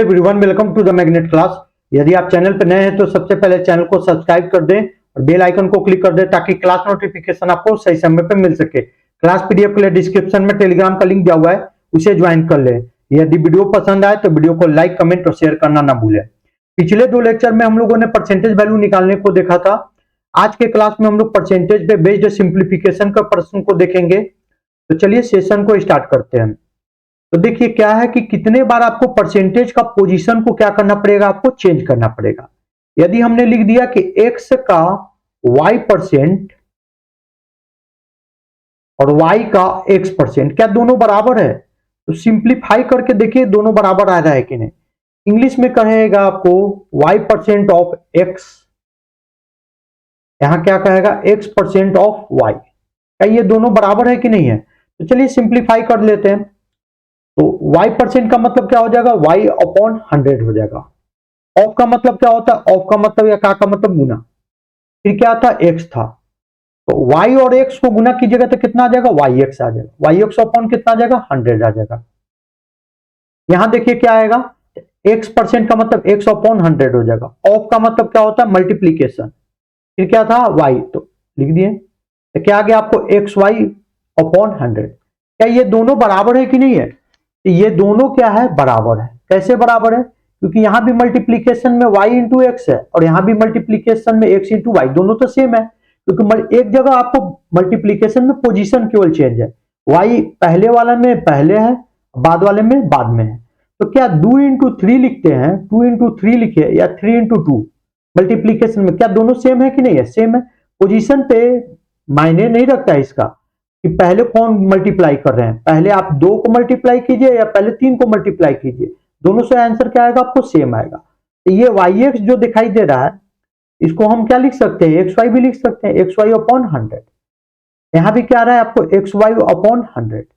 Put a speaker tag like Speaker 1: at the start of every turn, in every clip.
Speaker 1: Everyone, welcome to the magnet class. यदि आप channel पर नए हैं तो सबसे पहले चैनल को सब्सक्राइब कर दें और बेल आइकन को क्लिक कर दें ताकि क्लास नोटिफिकेशन आपको सही समय पर मिल सके। क्लास पीडीएफ के लिए डिस्क्रिप्शन में टेलीग्राम का लिंक दिया हुआ है, उसे ज्वाइन कर लें। यदि वीडियो पसंद आए तो वीडियो को लाइक, कमेंट और शेयर करना ना भूलें। पिछले दो लेक्चर में हम लोगों ने परसेंटेज वैल्यू निकालने को देखा था। आज के क्लास में हम लोग परसेंटेज पे बेस्ड सिंप्लीफिकेशन का प्रश्न को देखेंगे। तो चलिए सेशन को स्टार्ट करते हैं। तो देखिए क्या है कि कितने बार आपको परसेंटेज का पोजीशन को क्या करना पड़ेगा, आपको चेंज करना पड़ेगा। यदि हमने लिख दिया कि x का y% और y का x%, क्या दोनों बराबर है? तो सिंप्लीफाई करके देखिए दोनों बराबर आ रहा है कि नहीं। इंग्लिश में कहेगा आपको y% ऑफ x, यहां क्या कहेगा x% ऑफ y। क्या ये दोनों बराबर है कि नहीं है? तो चलिए सिंप्लीफाई कर लेते हैं। तो y% का मतलब क्या हो जाएगा, y अपॉन 100 हो जाएगा। ऑफ का मतलब क्या होता है, ऑफ का मतलब या का मतलब गुना। फिर क्या था, x था, तो y और x को गुना कीजिएगा तो कितना आ जाएगा, yx आ जाएगा। yx अपॉन कितना आ जाएगा, 100 आ जाएगा। यहां देखिए क्या आएगा, x% का मतलब x अपॉन 100 हो जाएगा। ऑफ का मतलब क्या होता है, मल्टीप्लीकेशन। फिर क्या था, y, तो लिख दिए। तो क्या आ गया आपको, xy अपॉन 100। क्या ये दोनों बराबर है कि नहीं है? ये दोनों क्या है, बराबर है। कैसे बराबर है? क्योंकि यहां भी मल्टीप्लीकेशन में y इंटू एक्स है और यहां भी मल्टीप्लीकेशन में x इंटू वाई, दोनों तो सेम है। क्योंकि एक जगह आपको मल्टीप्लीकेशन में पोजीशन केवल चेंज है, y पहले वाला में पहले है, बाद वाले में बाद में है। तो क्या 2 इंटू 3 लिखते हैं, 2 इंटू 3 लिखे या 3 इंटू 2 मल्टीप्लीकेशन में, क्या दोनों सेम है कि नहीं है? सेम है। पोजीशन पे मायने नहीं रखता है इसका कि पहले कौन मल्टीप्लाई कर रहे हैं, पहले आप 2 को मल्टीप्लाई कीजिए या पहले 3 को मल्टीप्लाई कीजिए, दोनों से आंसर क्या आएगा, आपको सेम आएगा। तो ये yx जो दिखाई दे रहा है, इसको हम क्या लिख सकते हैं, xy भी लिख सकते हैं, xy अपॉन 100। यहां भी क्या आ रहा है आपको, xy अपॉन 100।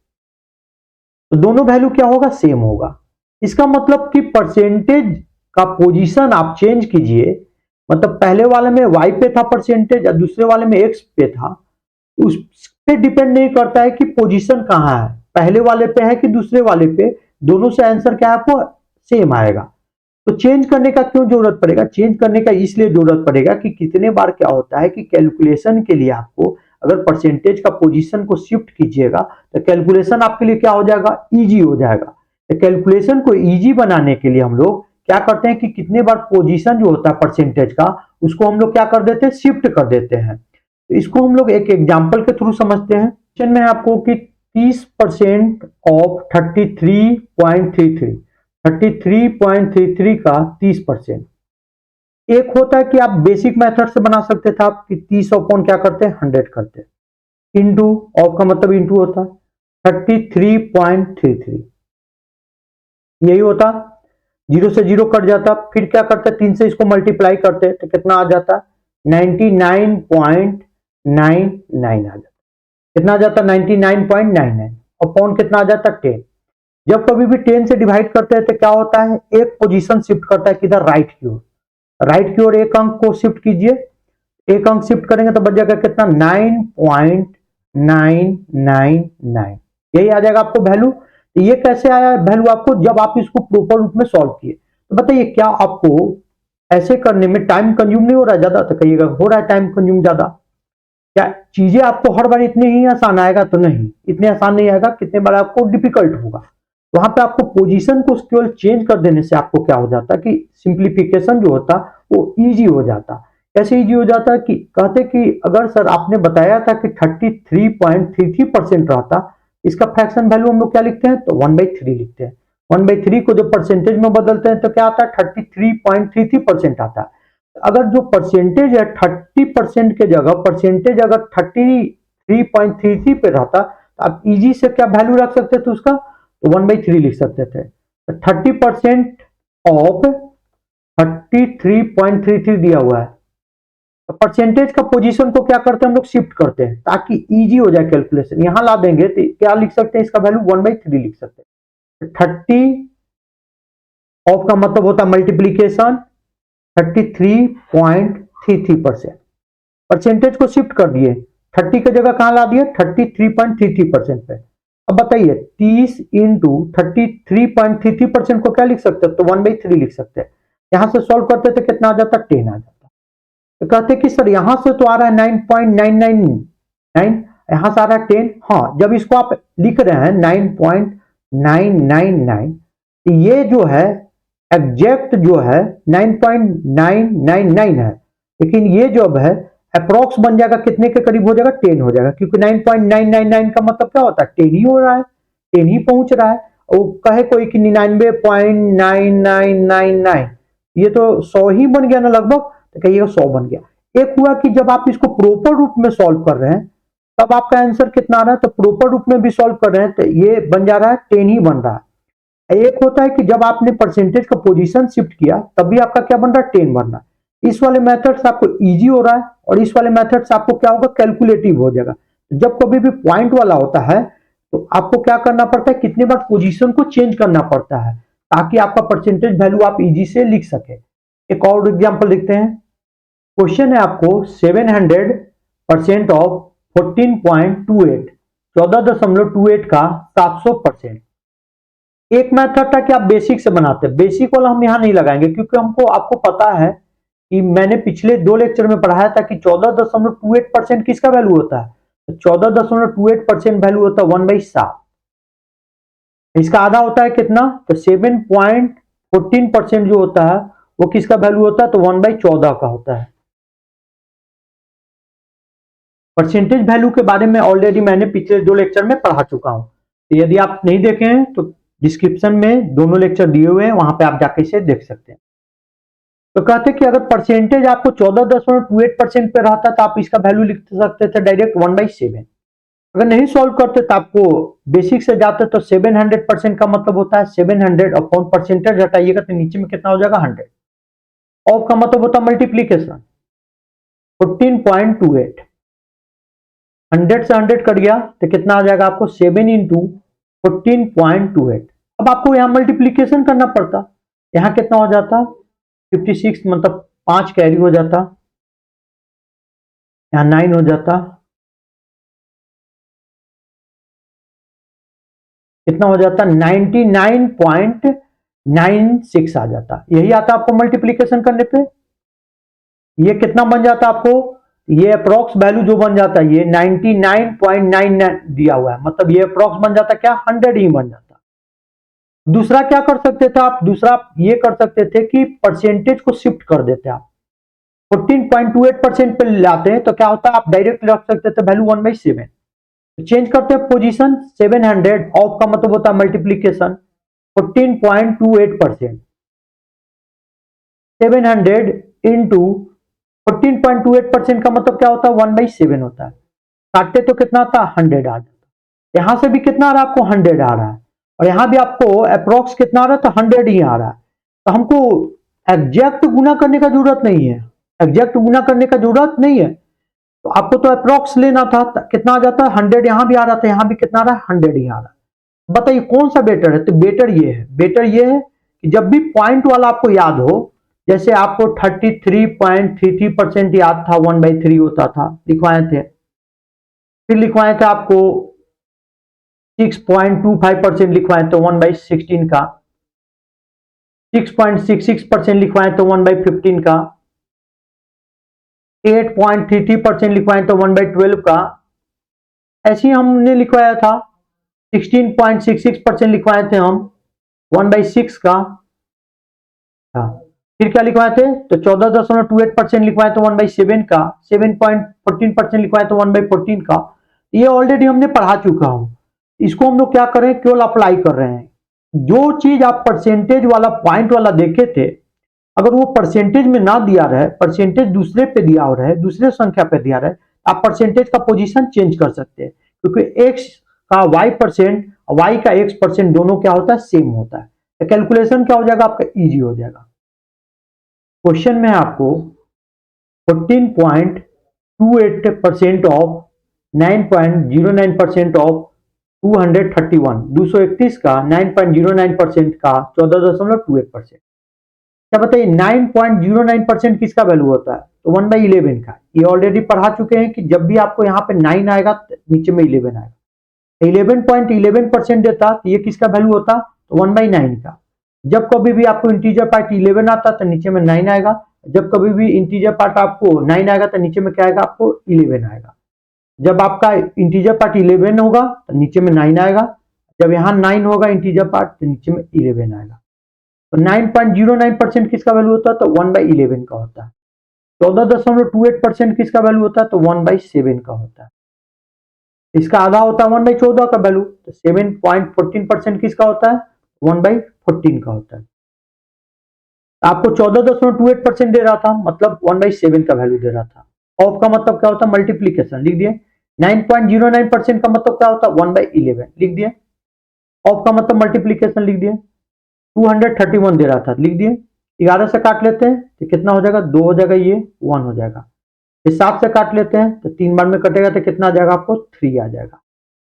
Speaker 1: तो दोनों वैल्यू क्या होगा, सेम होगा। इसका मतलब कि परसेंटेज का पोजीशन आप चेंज कीजिए, मतलब पहले वाले में y पे था परसेंटेज और दूसरे वाले में x पे था, उस पे डिपेंड नहीं करता है कि पोजीशन कहां है, पहले वाले पे है कि दूसरे वाले पे, दोनों से आंसर क्या है, आपको सेम आएगा। तो चेंज करने का क्यों जरूरत पड़ेगा? चेंज करने का इसलिए जरूरत पड़ेगा कि कितने बार क्या होता है कि कैलकुलेशन के लिए आपको अगर परसेंटेज का पोजीशन को शिफ्ट कीजिएगा तो कैलकुलेशन आपके लिए क्या हो जाएगा, इजी हो जाएगा। तो कैलकुलेशन को इजी बनाने के लिए हम लोग क्या करते हैं कि कितने बार पोजीशन जो होता है परसेंटेज का, उसको हम लोग क्या कर देते हैं, शिफ्ट कर देते हैं। तो इसको हम लोग एक एग्जांपल के थ्रू समझते हैं। क्वेश्चन में आपको कि 30% ऑफ 33.33 का 30%। एक होता है कि आप बेसिक मेथड से बना सकते थे, आप कि 30 अपॉन क्या करते हैं, 100 करते हैं, इंटू, ऑफ का मतलब इंटू होता है 33.33, यही होता। 0 से 0 कट जाता, फिर क्या करते हैं, 3 से इसको मल्टीप्लाई करते हैं तो कितना आ जाता है, 99.99 आ जाता। कितना आ जाता, 99.99 अपॉन कितना आ जाता, 10। जब कभी भी 10 से डिवाइड करते हैं तो क्या होता है, एक पोजीशन शिफ्ट करता है किधर, राइट की ओर। राइट की ओर एक अंक को शिफ्ट कीजिए, एक अंक शिफ्ट करेंगे तो बच जाएगा कितना, 9.999, यही आ जाएगा आपको वैल्यू। तो ये कैसे आया वैल्यू आपको, जब आप इसको प्रॉपर रूप में सॉल्व किए। तो बताइए क्या आपको ऐसे करने में टाइम कंज्यूम नहीं हो रहा है ज्यादा? तो कहिएगा हो रहा है टाइम कंज्यूम ज्यादा। क्या चीजें आपको हर बार इतने ही आसान आएगा? तो नहीं, इतने आसान नहीं आएगा, कितने बार आपको डिफिकल्ट होगा। वहां पे आपको पोजीशन को केवल चेंज कर देने से आपको क्या हो जाता है कि सिंप्लीफिकेशन जो होता वो इजी हो जाता। कैसे इजी हो जाता है कि कहते कि अगर सर आपने बताया था कि 33.33% रहता, इसका फ्रैक्शन वैल्यू हम लोग क्या लिखते हैं, तो 1/3 लिखते हैं। 1/3 को जब परसेंटेज में बदलते हैं तो क्या आता है, 33.33% आता है। अगर जो परसेंटेज है 30% के जगह परसेंटेज अगर 33.33 पे रहता तो आप इजी से क्या वैल्यू रख सकते थे उसका, तो 1/3 लिख सकते थे। 30% ऑफ 33.33 दिया हुआ है, तो परसेंटेज का पोजीशन को क्या करते हैं हम लोग, शिफ्ट करते हैं ताकि इजी हो जाए कैलकुलेशन। यहां ला देंगे तो क्या लिख सकते हैं, इसका वैल्यू 1/3 लिख सकते हैं। 30 ऑफ का मतलब होता है मल्टीप्लीकेशन, 33.33%। परसेंटेज को शिफ्ट कर दिए, 30 की जगह कहां ला दिए, 33.33% पे। अब बताइए 30 इंटू 33.33% को क्या लिख सकते हैं, तो 1/3 लिख सकते हैं। यहां से सॉल्व करते थे कितना आ जाता, 10 आ जाता। तो कहते कि सर यहां से तो आ रहा है 9.999, यहां से आ रहा है 10। हाँ, जब इसको आप लिख रहे हैं 9.999, तो ये जो है एग्जैक्ट जो है 9.999 है, लेकिन ये जो है अप्रोक्स बन जाएगा, कितने के करीब हो जाएगा, 10 हो जाएगा, क्योंकि 9.999 का मतलब क्या होता है, 10 ही हो रहा है, 10 ही पहुंच रहा है। वो कहे कोई कि 99.9999, ये तो 100 ही बन गया ना लगभग, तो कहिएगा 100 बन गया। एक हुआ कि जब आप इसको प्रॉपर रूप में सॉल्व कर रहे हैं तब आपका आंसर कितना आ रहा है, तो प्रॉपर रूप में भी सॉल्व कर रहे हैं तो ये बन जा रहा है 10 ही बन रहा है। एक होता है कि जब आपने परसेंटेज का पोजीशन शिफ्ट किया तब भी आपका क्या बन रहा है, 10 बन रहा है। इस वाले मेथड से आपको इजी हो रहा है और इस वाले मेथड से आपको क्या होगा, कैलकुलेटिव हो जाएगा। जब कभी भी पॉइंट वाला होता है तो आपको क्या करना पड़ता है, कितने बार पोजीशन को चेंज करना पड़ता है ताकि आपका परसेंटेज वैल्यू आप इजी से लिख सके। एक और एग्जांपल देखते हैं। क्वेश्चन है आपको 700% ऑफ 14.28, 14.28 का 700%। एक मेथड था कि आप बेसिक से बनाते हैं, बेसिक वाला हम यहां नहीं लगाएंगे क्योंकि हमको आपको पता है कि मैंने पिछले 2 लेक्चर में पढ़ाया था कि 14.28% किसका वैल्यू होता है, तो 14.28% वैल्यू होता है 1/7। इसका आधा होता है कितना, तो 7.14% जो होता है वो किसका वैल्यू होता है, तो 1/14 का होता है। परसेंटेज वैल्यू के बारे में ऑलरेडी मैंने पिछले 2 लेक्चर में पढ़ा चुका हूं, तो यदि आप नहीं देखे हैं तो डिस्क्रिप्शन में दोनों लेक्चर दिए हुए हैं, वहां पे आप जाके इसे देख सकते हैं। तो कहते हैं कि अगर परसेंटेज आपको 14.28% पे रहता तो आप इसका वैल्यू लिख सकते थे डायरेक्ट 1/7। अगर नहीं सॉल्व करते तो आपको बेसिक से जाते तो 700% का मतलब होता है 700 अपॉन परसेंटेज हटाइएगा तो नीचे में कितना हो जाएगा, 100। ऑफ का मतलब होता है मल्टीप्लीकेशन, 14.28, 100 से 100 कट गया तो कितना आ जाएगा आपको, 7 इंटू 14.28। अब आपको यहां मल्टीप्लीकेशन करना पड़ता, यहां कितना हो जाता, 56, मतलब 5 कैरी हो जाता, यहां 9 हो जाता, कितना हो जाता, 99.96 आ जाता। यही आता आपको मल्टीप्लीकेशन करने पे। ये कितना बन जाता आपको, ये अप्रोक्स वैल्यू जो बन जाता है ये 99.99 दिया हुआ है, मतलब ये अप्रोक्स बन जाता क्या, 100 ही बन जाता। दूसरा क्या कर सकते थे आप, दूसरा ये कर सकते थे कि परसेंटेज को शिफ्ट कर देते आप, 14.28% पे लाते हैं तो क्या होता है, आप डायरेक्ट रख सकते थे वैल्यू 1/7। चेंज करते हैं पोजीशन, 700 ऑफ का मतलब होता है मल्टीप्लीकेशन, 14.28%, 700 इंटू 14.28% का मतलब क्या होता है, 1/7 होता है। काटते तो कितना आता है, 100 आ जाता। यहां से भी कितना आ रहा है आपको, 100 आ रहा है, और यहां भी आपको अप्रोक्स कितना आ रहा है, तो 100 ही आ रहा है। तो हमको एग्जैक्ट गुना करने का जरूरत नहीं है, एग्जैक्ट गुना करने का जरूरत नहीं है, तो आपको तो अप्रोक्स लेना था, कितना आ जाता है, 100 यहां भी आ रहा था, यहां भी कितना आ रहा है, 100 ही आ रहा है। बताइए कौन सा बेटर है, तो बेटर ये है, बेटर ये है कि जब भी पॉइंट वाला आपको याद हो, जैसे आपको 33.33% याद था, 1/3 होता था, लिखवाए थे, फिर लिखवाए थे आपको 6.25% लिखवाए थे 1/16 का, 6.66% लिखवाए थे 1/15 का, 8.33% लिखवाए थे 1/12 का, ऐसे ही हमने लिखवाया था। 16.66% लिखवाए थे हम 1/6 का। हाँ, फिर क्या लिखवाए थे, तो 14.28% लिखवाए थे 1/7 का, 7.14% लिखवाए थे 1/14 का। ये ऑलरेडी हमने पढ़ा चुका हूं, इसको हम लोग क्या करें, केवल अप्लाई कर रहे हैं। जो चीज आप परसेंटेज वाला पॉइंट वाला देखे थे, अगर वो परसेंटेज में ना दिया रहे, परसेंटेज दूसरे पे दिया हो रहे, दूसरे संख्या पे दिया रहे, आप परसेंटेज का पोजीशन चेंज कर सकते हैं, क्योंकि एक्स का y%, y का x% दोनों क्या होता है, सेम होता है। तो कैलकुलेशन क्या हो जाएगा आपका, इजी हो जाएगा। क्वेश्चन में आपको 14.28% ऑफ 9.09% ऑफ 231, 231 का 9.09% का 14.28%। क्या बताइए 9.09% किसका वैल्यू होता है, तो 1/11 का। ये ऑलरेडी पढ़ा चुके हैं कि जब भी आपको यहाँ पे 9 आएगा नीचे में 11 आएगा। 11.11% देता तो ये किसका वैल्यू होता, तो 1/9 का। जब कभी भी आपको इंटीजर पार्ट 11 आता तो नीचे में 9 आएगा, जब कभी भी इंटीजर पार्ट आपको 9 आएगा तो नीचे में क्या आएगा, आपको 11 आएगा। जब आपका इंटीजर पार्ट 11 होगा तो नीचे में 9 आएगा, जब यहाँ 9 होगा इंटीजर पार्ट तो नीचे में 11 आएगा। तो 9.09% किसका वैल्यू होता है, तो 1/11 का होता है। 14.28% किसका वैल्यू होता है, तो 1/7 का होता है। इसका आधा होता है 1/14 का वैल्यू, तो 7.14% किसका होता है, 1/14 का होता है। आपको 14.28% दे रहा था, मतलब 1/7 का वैल्यू दे रहा था। ऑफ का मतलब क्या होता है, मल्टीप्लीकेशन, लिख दिए। 9.09% का मतलब क्या होता है, 1/11, लिख दिए। ऑफ का मतलब मल्टीप्लीकेशन, लिख दिए। 231 दे रहा था, लिख दिए। 11 से काट लेते हैं तो कितना हो जाएगा, 2 हो जाएगा, ये 1 हो जाएगा। 7 से काट लेते हैं तो 3 बार में कटेगा तो कितना आ जाएगा, आपको 3 आ जाएगा।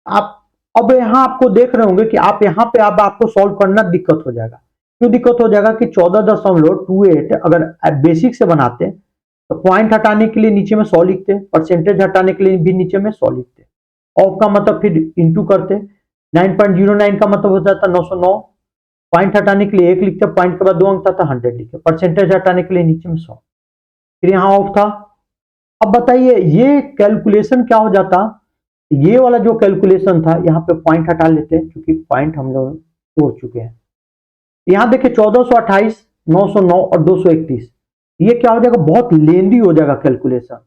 Speaker 1: आप अब यहाँ आपको देख रहे होंगे कि आप यहाँ पे अब आपको सॉल्व करना दिक्कत हो जाएगा। क्यों दिक्कत हो जाएगा कि 14.28 अगर बेसिक से बनाते हैं तो पॉइंट हटाने के लिए नीचे में 100 लिखते, परसेंटेज हटाने के लिए भी नीचे में 100 लिखते। ऑफ का मतलब फिर इंटू करते, 9.09 का मतलब हो जाता 909, पॉइंट हटाने के लिए 1 लिखते, पॉइंट के बाद 2 अंक था 100 लिखते, परसेंटेज हटाने के लिए नीचे में 100, फिर यहाँ ऑफ था। अब बताइए ये कैलकुलेशन क्या हो जाता, ये वाला जो कैलकुलेशन था यहाँ पे पॉइंट हटा लेते हैं क्योंकि पॉइंट हम लोग तोड़ चुके हैं। यहाँ देखिए 1428, 909 और 231, ये क्या हो जाएगा, बहुत लेंदी हो जाएगा कैलकुलेशन,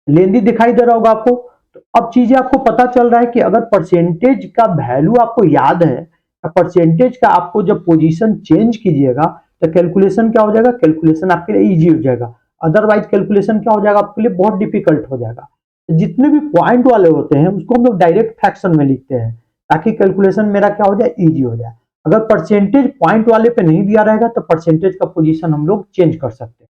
Speaker 1: लेंदी दिखाई दे रहा होगा आपको। तो अब चीजें आपको पता चल रहा है कि अगर परसेंटेज का वैल्यू आपको याद है, परसेंटेज का आपको जब पोजीशन चेंज कीजिएगा तो कैलकुलेशन क्या हो जाएगा, कैलकुलेशन आपके लिए इजी हो जाएगा। अदरवाइज कैलकुलेशन क्या हो जाएगा, आपके लिए बहुत डिफिकल्ट हो जाएगा। जितने भी पॉइंट वाले होते हैं उसको हम लोग डायरेक्ट फ्रैक्शन में लिखते हैं ताकि कैलकुलेशन मेरा क्या हो जाए, इजी हो जाए। अगर परसेंटेज पॉइंट वाले पे नहीं दिया रहेगा तो परसेंटेज का पोजीशन हम लोग चेंज कर सकते हैं।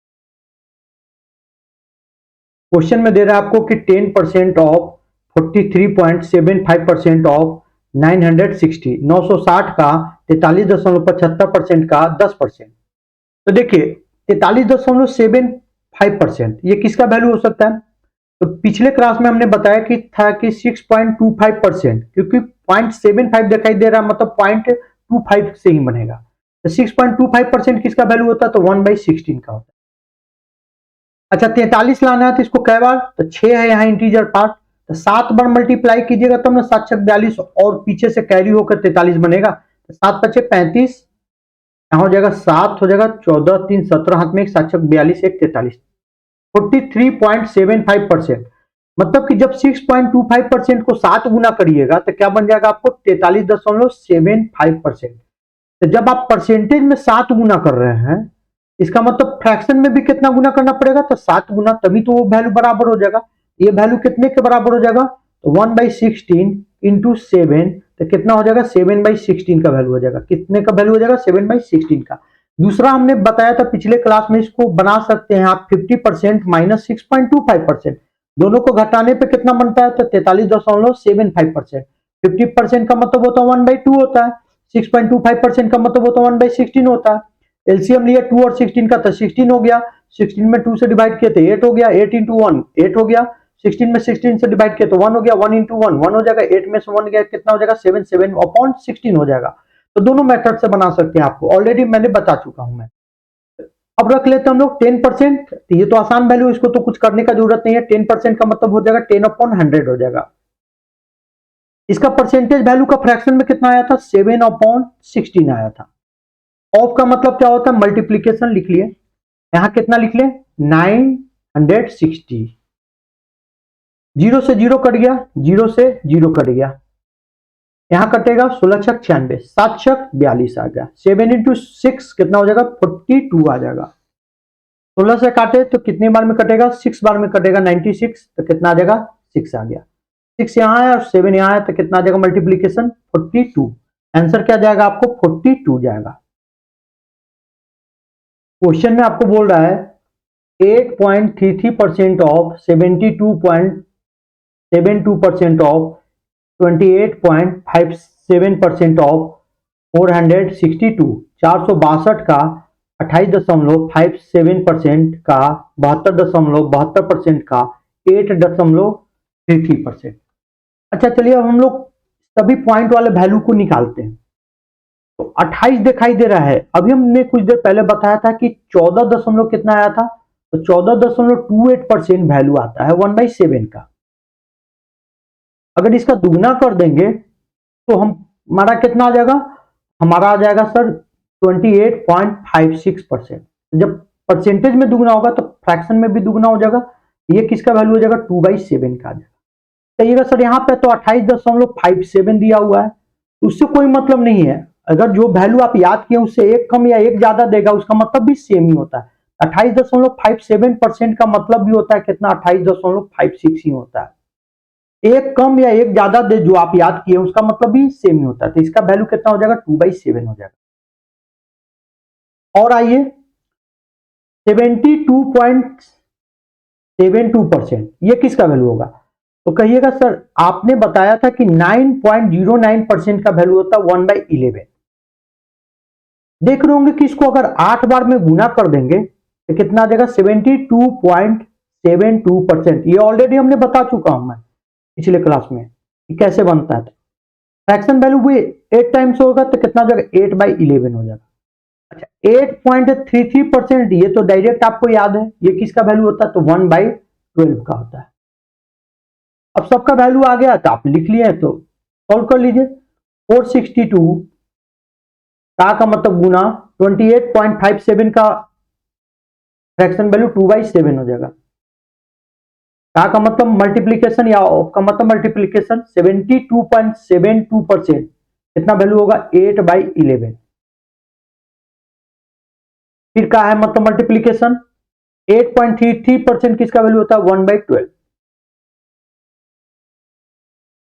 Speaker 1: क्वेश्चन में दे रहा है आपको कि 10% ऑफ 43.75% ऑफ 960, 960 का 43.75% का 10%। तो देखिए 43.75% ये किसका वैल्यू हो सकता है, तो पिछले क्लास में हमने बताया कि था कि 6.25%, क्योंकि 0.75 दिखाई दे रहा है मतलब 0.25 से ही बनेगा। तो 6.25% किसका वैल्यू होता है, तो 1/16 का होता है। अच्छा 43 लाना है तो इसको कै बार, तो 6 है यहाँ इंटीजर पार्ट, तो 7 बार मल्टीप्लाई कीजिएगा तब ना 7 छक 42 और पीछे से कैरी होकर 43 बनेगा। तो 7 पचे 35, यहाँ हो जाएगा 7 हो जाएगा, 14 3 17 हाथ में 1 7 छक 42 1 43, 43.75%। मतलब कि जब 6.25% को 7 गुना करिएगा तो क्या बन जाएगा आपको 43.75%। तो जब आप परसेंटेज में 7 गुना कर रहे हैं इसका मतलब फ्रैक्शन में भी कितना गुना करना पड़ेगा, तो 7 गुना, तभी तो वो वैल्यू बराबर हो जाएगा। ये वैल्यू कितने के बराबर हो जाएगा, तो 1/16 इंटू 7, तो कितना हो जाएगा 7/16 का वैल्यू हो जाएगा। कितने का वैल्यू हो जाएगा, 7/16 का। दूसरा हमने बताया था पिछले क्लास में, इसको बना सकते हैं आप 50% माइनस 6.25%, दोनों को घटाने पे कितना बनता है, तो 43.75%। 50% का मतलब होता है 1/2 होता है, 6.25% का मतलब होता है 1/16 होता है। एलसीएम लिया 2 और 16 का, तो 16 हो गया, 16 में 2 से डिवाइड किया तो 8 हो गया, 8 इंटू 1 8 हो गया, 16 में 16 से डिवाइड किया तो 1 हो गया, 1 इंटू 1 1 हो जाएगा, 8 में से 1 गया कितना हो जाएगा 7 7/16 हो जाएगा। तो दोनों मेथड से बना सकते हैं, आपको ऑलरेडी मैंने बता चुका हूं मैं। अब रख लेते हैं हम लोग 10%, तो ये तो आसान वैल्यू, इसको तो कुछ करने का जरूरत नहीं है। 10% का मतलब हो जाएगा 10/100 हो जाएगा। इसका परसेंटेज वैल्यू का फ्रैक्शन में कितना आया था, 7/16 आया था। ऑफ का मतलब क्या होता है, मल्टीप्लीकेशन लिख लिए, यहां कितना लिख लिए 960, 0 से 0 कट गया, 0 से 0 कट गया, यहां कटेगा 16 छक 96, 7 छक 42 आ गया, 7 इंटू 6 कितना हो जाएगा 42 आ जाएगा। 16 से काटे तो कितनी बार में कटेगा, 6 बार में कटेगा, 96, तो कितना आ जाएगा 6 आ गया। 6 यहाँ है और 7 यहाँ है तो कितना आ जाएगा मल्टीप्लीकेशन 42। आंसर क्या जाएगा आपको 42 जाएगा। क्वेश्चन में आपको बोल रहा है 8.33% ऑफ 72.72% ऑफ 28.57% ऑफ 462, 462 का 28.57% का 72.72% का 8.33%। अच्छा चलिए अब हम लोग तभी पॉइंट वाले वैल्यू को निकालते हैं। तो 28 दिखाई दे रहा है। अभी हमने कुछ देर पहले बताया था कि 14 दशमलव कितना आया था, तो 14.28% वैल्यू आता है 1/7 का। अगर इसका दुगना कर देंगे तो हमारा कितना आ जाएगा, हमारा आ जाएगा सर 28.56%। जब परसेंटेज में दुगना होगा तो फ्रैक्शन में भी दुगना हो जाएगा। ये किसका वैल्यू हो जाएगा, 2/7 का आ जाएगा। कहिएगा सर यहाँ पे तो 28.57 दिया हुआ है, उससे कोई मतलब नहीं है। अगर जो वैल्यू आप याद किए उससे एक कम या एक ज्यादा देगा, उसका मतलब भी सेम ही होता है। 28.57% का मतलब भी होता है कितना, 28.56 ही होता है। एक कम या एक ज्यादा दे जो आप याद किए उसका मतलब भी सेम ही होता है। तो इसका वैल्यू कितना हो जाएगा, 2/7 हो जाएगा। और आइए 72.72%, ये किसका वैल्यू होगा, तो कहिएगा सर आपने बताया था कि 9.09% का वैल्यू होता है 1/11। देख रहे होंगे कि इसको अगर 8 बार में गुना कर देंगे तो कितना आ जाएगा, 72.72%। ये ऑलरेडी हमने बता चुका हूं मैं पिछले क्लास में कि कैसे बनता है। फ्रैक्शन वैल्यू भी 8 टाइम्स होगा तो कितना हो जाएगा, 8/11 हो जाएगा। अच्छा 8.33%, ये तो डायरेक्ट आपको याद है, ये किसका वैल्यू होता है, तो 1/12 का होता है। अब सबका वैल्यू आ गया तो आप लिख लिए तो सॉल्व कर लीजिए। 462 का मतलब गुना 28.57 का फ्रैक्शन वैल्यू 2/7 हो जाएगा। का मतलब मल्टीप्लीकेशन या का मतलब मल्टीप्लीकेशन 72.72% कितना वैल्यू होगा, 8/11। फिर का है मतलब मल्टीप्लीकेशन 8.33% किसका वैल्यू होता है, 1/12।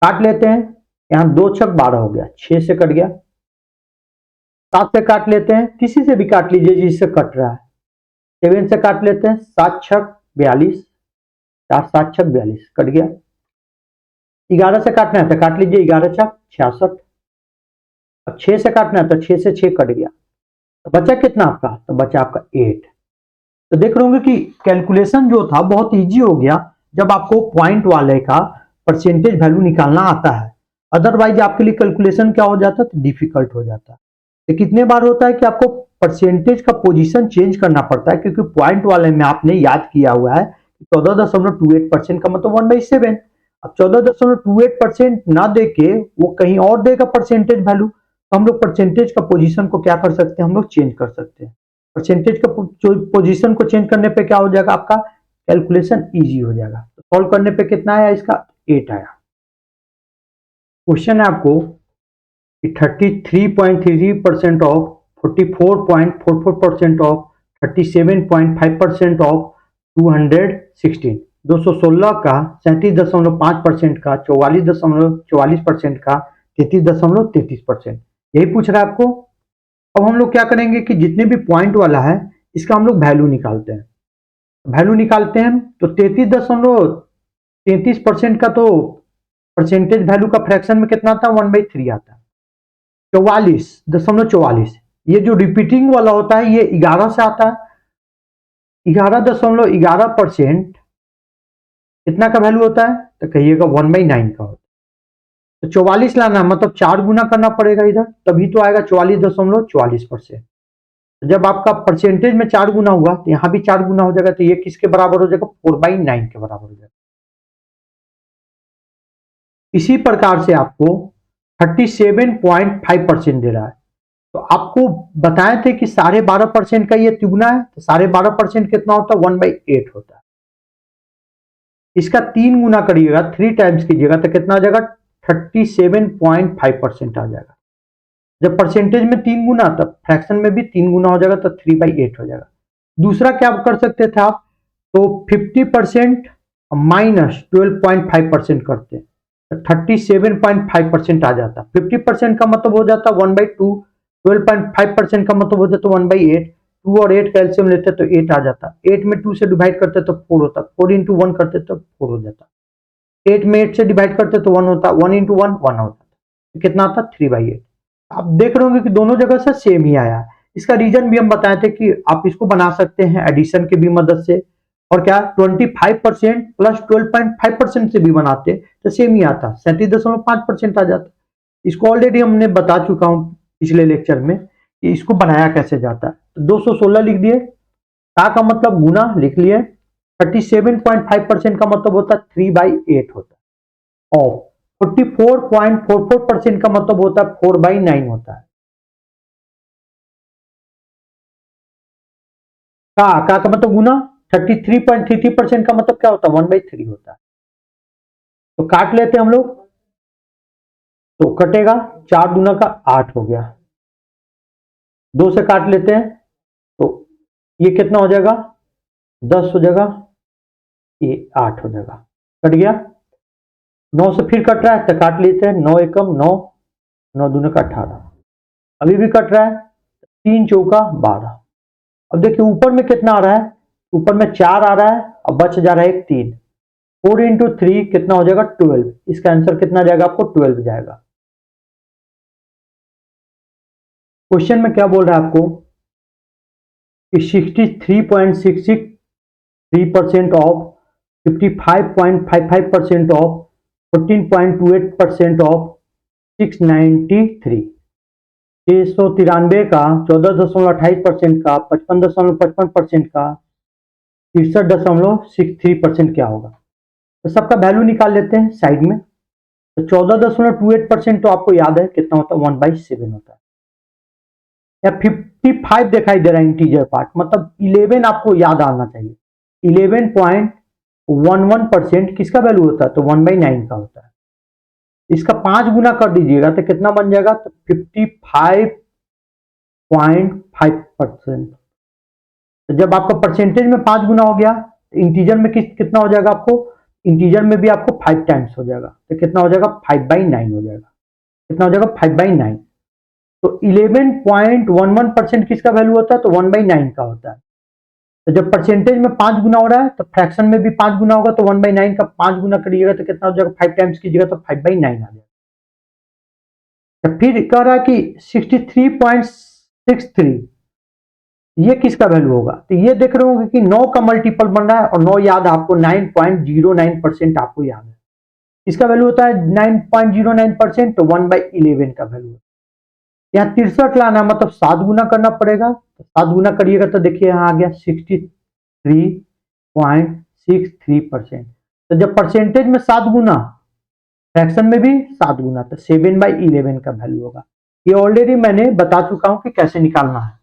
Speaker 1: काट लेते हैं, यहां 2 छक 12 हो गया, 6 से कट गया। 7 से काट लेते हैं, किसी से भी काट लीजिए जिससे कट रहा है। 7 से काट लेते हैं, 7 छक 42, 4 7 छक 42 कट गया। 11 से काटना है तो काट लीजिए, 11 छक 66। अब 6 से काटना है तो 6 से 6 कट गया, तो बचा कितना आपका, तो बचा आपका 8। तो देख रहे होंगे कि कैलकुलेशन जो था बहुत इजी हो गया जब आपको पॉइंट वाले का परसेंटेज वैल्यू निकालना आता है। अदरवाइज आपके लिए कैलकुलेशन क्या हो जाता है, तो डिफिकल्ट हो जाता है। तो कितने बार होता है कि आपको परसेंटेज का पोजीशन चेंज करना पड़ता है, क्योंकि पॉइंट वाले में आपने याद किया हुआ है 14.28% का मतलब 1/7। अब 14.28% ना देके वो कहीं और देगा परसेंटेज वैल्यू, तो हम लोग परसेंटेज का पोजीशन को क्या कर सकते हैं, हम लोग चेंज कर सकते हैं। परसेंटेज का पोजीशन को चेंज करने पे क्या हो जाएगा, आपका कैलकुलेशन इजी हो जाएगा। तो सॉल्व करने पे कितना आया, इसका 8 आया। क्वेश्चन है आपको 33.33% ऑफ, 44.44% ऑफ, 37.5% ऑफ 216, 216 का, 37.5% का, 44.44% का, 33.33%, यही पूछ रहा है आपको। अब हम लोग क्या करेंगे कि जितने भी पॉइंट वाला है इसका हम लोग वैल्यू निकालते हैं। वैल्यू निकालते हैं तो 33.33% का तो परसेंटेज वैल्यू का फ्रैक्शन में कितना आता है, 1/3 आता है। 44.44, ये जो रिपीटिंग वाला होता है ये 11 से आता है। 11.11% कितना का वैल्यू होता है, तो कहिएगा 1/9 का होता है। तो 44 लाना है मतलब 4 गुना करना पड़ेगा इधर, तभी तो आएगा 44.44%। जब आपका परसेंटेज में 4 गुना हुआ तो यहां भी 4 गुना हो जाएगा, तो ये किसके बराबर हो जाएगा, 4/9 के बराबर हो जाएगा। इसी प्रकार से आपको 37.5% दे रहा है, तो आपको बताए थे कि 12.5% का ये तिगुना है, तो 12.5% कितना होता है, 1/8 होता है। इसका 3 गुना करिएगा, 3 टाइम्स कीजिएगा तो कितना आ जाएगा, 37.5% आ जाएगा। जब परसेंटेज में 3 गुना तब फ्रैक्शन में भी 3 गुना हो जाएगा, तो 3/8 हो जाएगा। दूसरा क्या कर सकते थे आप, तो 50% माइनस 12.5% करते, 37.5% आ जाता। 50% का मतलब हो जाता 1/2, 12.5% का मतलब हो जाता 1/8। 2 और 8 कैल्शियम लेते तो 8 आ जाता। 8 में 2 से डिवाइड करते तो 4 होता, 4 इंटू 1 करते तो 4 हो जाता। 8 में 8 से डिवाइड करते तो 1 होता, 1 इंटू 1 1 होता, तो कितना आता 3/8। आप देख रहे होंगे कि दोनों जगह से सेम ही आया। इसका रीजन भी हम बताए थे कि आप इसको बना सकते हैं एडिशन की भी मदद से, और क्या 25% प्लस 12.5% से भी बनाते तो सेम ही आता, 37.5% आ जाता। इसको ऑलरेडी हमने बता चुका हूं पिछले लेक्चर में कि इसको बनाया कैसे जाता है। तो 216 लिख दिए, का मतलब गुना लिख लिए, 37.5% का मतलब होता है 3/8 होता है, और 44.44% का मतलब होता है 4/9 होता है। का मतलब गुना, 33.33% का मतलब क्या होता है 1/3 होता है। तो काट लेते हैं हम लोग, तो कटेगा 4 दूना का 8 हो गया, 2 से काट लेते हैं तो ये कितना हो जाएगा 10 हो जाएगा, ये 8 हो जाएगा, कट गया। 9 से फिर कट रहा है तो काट लेते हैं, 9 एकम 9, 9 दूना का 18, अभी भी कट रहा है, 3 चौका 12। अब देखिए ऊपर में कितना आ रहा है, ऊपर में 4 आ रहा है और बच जा रहा है एक 3, 4 इंटू 3 कितना हो जाएगा 12, इसका आंसर कितना जाएगा आपको 12 जाएगा। क्वेश्चन में क्या बोल रहा है आपको कि 63.663% ऑफ, 55.55% ऑफ, 14.28% ऑफ 693, 693 का, 14.28% का, 55.55% का, 63.63% क्या होगा। तो सबका वैल्यू निकाल लेते हैं साइड में। तो 14.28% तो आपको याद है कितना होता है 1/7 होता है, या 55 दिखाई दे रहा है इंटीजर पार्ट, मतलब 11 आपको याद आना चाहिए। 11.11% किसका वैल्यू होता है तो 1/9 का होता है। इसका 5 गुना कर दीजिएगा तो कितना बन जाएगा तो 55.5%। तो जब आपका परसेंटेज में 5 गुना हो गया तो इंटीजर में कितना हो जाएगा आपको, इंटीजर में भी आपको 5 टाइम्स हो जाएगा, तो कितना हो जाएगा 5/9 हो जाएगा, कितना हो जाएगा 5/9। तो 11.11% किसका वैल्यू होता है तो 1/9 का होता है। तो जब परसेंटेज में 5 गुना हो रहा है तो फ्रैक्शन में भी 5 गुना होगा, तो 1/9 का 5 गुना करिएगा तो कितना हो जाएगा 5 टाइम्स कीजिएगा तो 5/9 आ जाएगा। तो फिर कह रहा है कि 63.63 ये किसका वैल्यू होगा, तो ये देख रहे होंगे कि 9 का मल्टीपल बन रहा है, और 9 याद है आपको 9.09% आपको याद है, इसका वैल्यू होता है 9.09%, तो 1/11 का वैल्यू है। यहाँ 63 लाना मतलब 7 गुना करना पड़ेगा, तो 7 गुना करिएगा तो देखिए यहाँ आ गया 63.63%। तो जब परसेंटेज में 7 गुना, फ्रैक्शन में भी 7 गुना, तो 7/11 का वैल्यू होगा। ये ऑलरेडी मैंने बता चुका हूं कि कैसे निकालना है।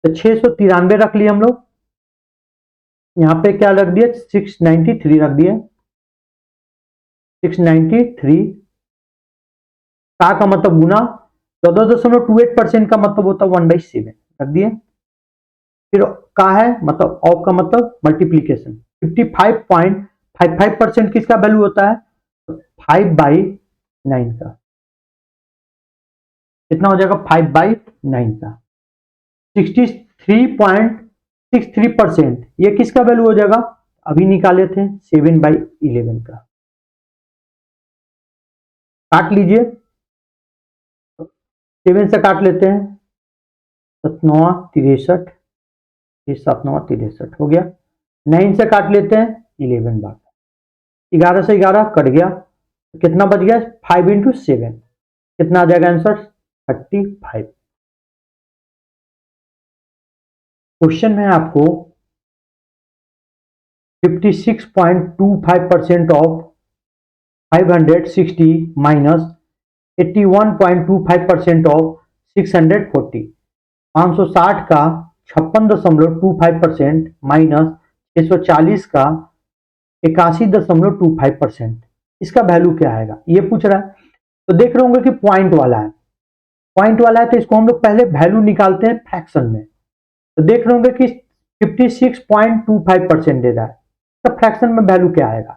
Speaker 1: तो 693 रख लिए हम लोग, यहाँ पे क्या रख दिए 693 रख दिए, 693 का मतलब गुना, 14.28% का मतलब होता है 1/7 रख दिए। फिर का है मतलब ऑफ का मतलब मल्टीप्लीकेशन, 55.55% किसका वैल्यू होता है 5/9 का, कितना हो जाएगा 5/9 का। 63.63% ये किसका वैल्यू हो जाएगा, अभी निकाले थे 7/11 का, काट लीजिए, 7 से काट लेते हैं, 7×9 = 63, हो गया। 9 से काट लेते हैं 11 बार, 11 से 11 कट गया, कितना बच गया 5 इंटू 7, कितना आ जाएगा आंसर 35। क्वेश्चन में आपको 56.25% ऑफ 560 माइनस 81.25% ऑफ 640, 560 का 56.25% माइनस 640 का 81.25%, इसका वैल्यू क्या आएगा ये पूछ रहा है। तो देख रहे होंगे कि पॉइंट वाला है, पॉइंट वाला है, तो इसको हम लोग पहले वैल्यू निकालते हैं फ्रैक्शन में। तो देख रहे होंगे कि 56.25% दे रहा है, तो फ्रैक्शन में वैल्यू क्या आएगा।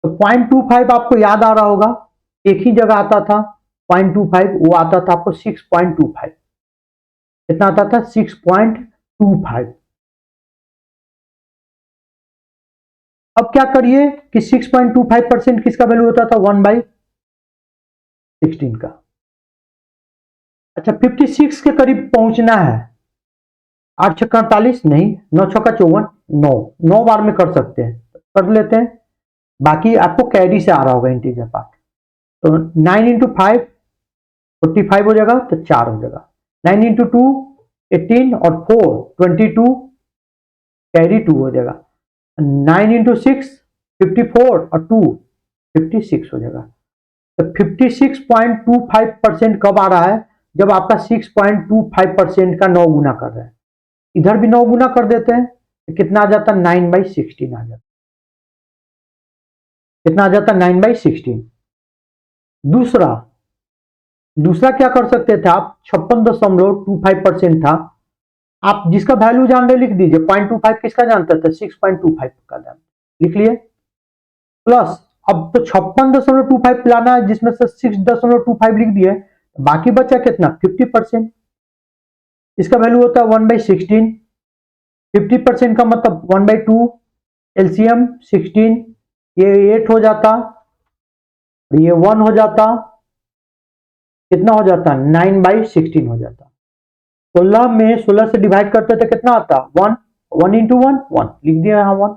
Speaker 1: तो 0.25 आपको याद आ रहा होगा, एक ही जगह आता था 0.25, वो आता था आपको 6.25, कितना आता था 6.25। अब क्या करिए कि 6.25% किसका वैल्यू होता था 1/16 का। अच्छा 56 के करीब पहुंचना है, 8 छक्का 48 नहीं, 9 छक्का 54, 9 बार में कर सकते हैं, कर लेते हैं। बाकी आपको कैरी से आ रहा होगा इंटीजर पार्ट, तो 9 इंटू 5 45 हो जाएगा, तो 4 हो जाएगा। 9 इंटू 2 18 और 4 22 कैरी 2 हो जाएगा। 9 इंटू 6 54 और 2 56 हो जाएगा। तो 56.25% कब आ रहा है? जब आपका 6.25% का 9 गुना कर रहा है। इधर भी 9 गुना कर देते हैं तो कितना आ जाता है? 9/16 आ जाता। कितना आ जाता? 9/16। दूसरा दूसरा क्या कर सकते थे आप? 56.25% था। आप जिसका वैल्यू जान रहे लिख दीजिए। 0.25 किसका जानते थे? 6.25 का जानते, लिख लिए। प्लस अब तो 56.25 लाना है, जिसमें से 6.25 लिख दिए, बाकी बचा कितना? 50%। इसका वैल्यू होता है 1/16। 50% का मतलब 1/2। एलसीएम 16, ये 8 हो जाता, ये 1 हो जाता, कितना हो जाता? 9/16 हो जाता। 16 में 16 से डिवाइड करते थे, कितना आता? 1। 1 इंटू 1 1 लिख दिया यहाँ 1।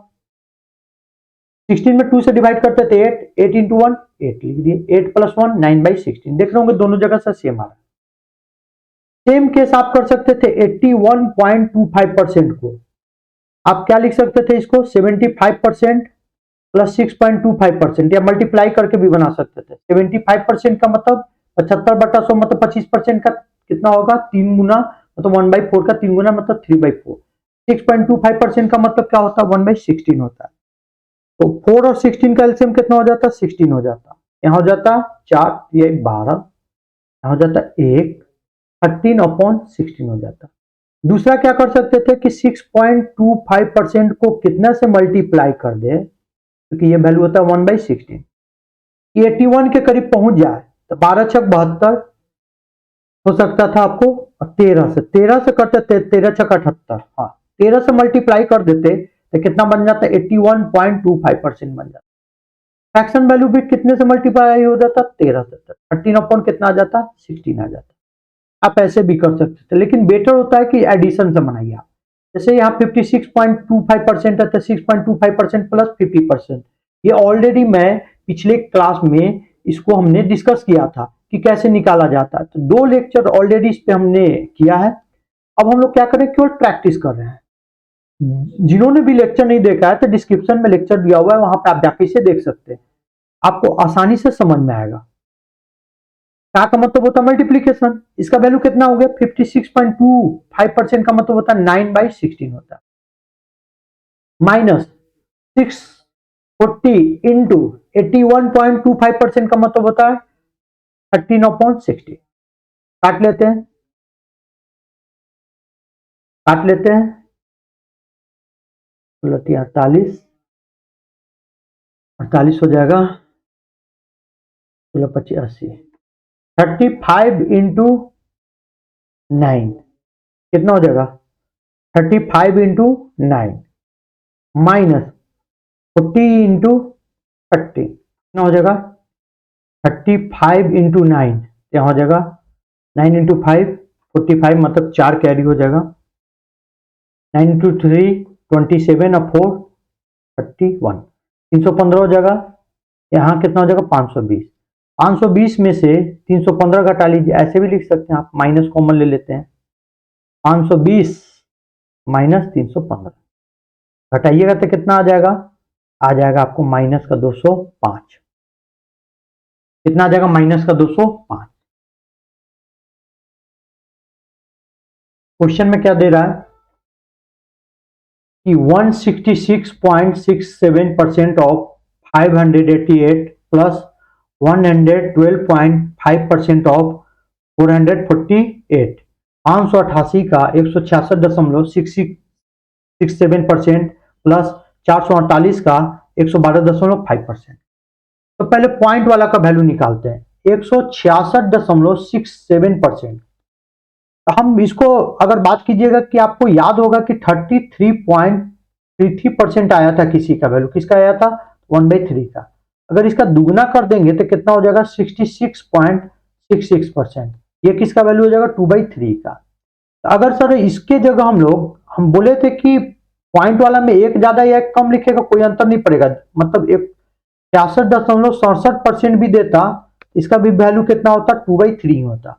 Speaker 1: 16 में 2 से डिवाइड करते थे 8। 8 इंटू 1 8 लिख दिए। 8 प्लस 1 9/16। देख रहे होंगे दोनों जगह से सेम आ रहा है। सेम केस आप कर सकते थे 81.25% को। आप क्या लिख सकते थे इसको? 75% प्लस 6.25%, या मल्टीप्लाई करके भी बना सकते थे। 75% का मतलब 75/100 मतलब 25% का कितना होगा? 3 गुना, मतलब 1/4 का 3 गुना मतलब 3/4। 6.25% का मतलब क्या होता है? 1/16 होता है। तो 4 और 16 का एलसीएम कितना हो जाता? 16 हो जाता। यहाँ हो जाता 4, ये 12, यहाँ हो जाता 1, 13/16 हो जाता। दूसरा क्या कर सकते थे कि 6.25% को कितना से मल्टीप्लाई कर दे, क्योंकि ये वैल्यू होता है 1/16, 81 के करीब पहुंच जाए, तो 12 छक 72 हो सकता था आपको। 13 से करते थे, 13 छक 78, हाँ 13 से मल्टीप्लाई कर देते तो कितना बन जाता? 81.25% बन जाता। फ्रैक्शन वैल्यू भी कितने से मल्टीप्लाई हो जाता? 13 से। 13 कितना आ जाता? 16 आ जाता। आप ऐसे भी कर सकते थे, लेकिन बेटर होता है कि एडिशन से बनाइए आप। जैसे यहाँ 56.25% है, तो 6.25% प्लस 50%। ये ऑलरेडी मैं पिछले क्लास में इसको हमने डिस्कस किया था कि कैसे निकाला जाता है। तो 2 लेक्चर ऑलरेडी इस पे हमने किया है। अब हम लोग क्या करें? केवल प्रैक्टिस कर रहे हैं। जिन्होंने भी लेक्चर नहीं देखा है तो डिस्क्रिप्शन में लेक्चर दिया हुआ है, वहां पे आप जाके इसे देख सकते हैं। आपको आसानी से समझ में आएगा। क्या का मतलब होता है? मल्टीप्लीकेशन। इसका वैल्यू कितना हो गया? 56.25% का मतलब होता है 9/16 होता है। माइनस 640 इंटू 81.25% का मतलब होता है 13/60। काट लेते हैं, काट लेते हैं। 48 48 हो जाएगा। 16 80। 35 इंटू 9 कितना हो जाएगा? 35 इंटू 9 माइनस 40 इंटू 30 कितना हो जाएगा? 35 इंटू 9 क्या हो जाएगा? 9 इंटू 5 45 मतलब 4 कैरी हो जाएगा। 9 इंटू 3 27 और 4 31 315 हो जाएगा। यहाँ कितना हो जाएगा? 520। 520 में से 315 घटा लीजिए, ऐसे भी लिख सकते हैं आप, माइनस कॉमन ले लेते हैं। 520 माइनस 315 घटाइएगा तो कितना आ जाएगा? आ जाएगा आपको माइनस का 205। कितना आ जाएगा? माइनस का 205। क्वेश्चन में क्या दे रहा है कि 166.67% ऑफ 588 प्लस 112.5% ऑफ 448। 588 का 166.67% प्लस 448 का 112.5%। तो पहले पॉइंट वाला का वैल्यू निकालते हैं। 166.67%। हम इसको अगर बात कीजिएगा कि आपको याद होगा कि 33.33% आया था किसी का वैल्यू, किसका आया था? 1/3 का। अगर इसका दुगना कर देंगे तो कितना हो जाएगा? 66.66%। ये किसका वैल्यू हो जाएगा? 2/3 का। तो अगर सर इसके जगह हम बोले थे कि पॉइंट वाला में एक ज्यादा या एक कम लिखेगा, कोई अंतर नहीं पड़ेगा, मतलब एक 66.67% भी देता, इसका भी वैल्यू कितना होता, 2/3 होता।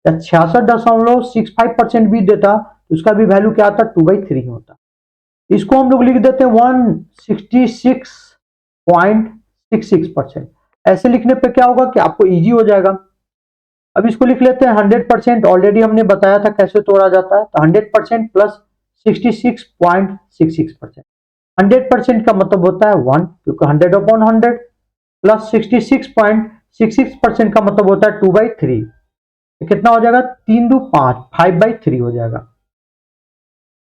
Speaker 1: या 66.65% भी देता तो उसका भी वैल्यू क्या आता, 2/3 होता। इसको हम लोग लिख देते हैं 166.66%। ऐसे लिखने पे क्या होगा कि आपको इजी हो जाएगा। अब इसको लिख लेते हैं 100%। ऑलरेडी हमने बताया था कैसे तोड़ा जाता है। तो 100% प्लस 66.66%। 100% का मतलब होता है 1, क्योंकि 100/100 प्लस 66.66% का मतलब होता है 2/3। तो कितना हो जाएगा, 3 2 5, 5/3 हो जाएगा।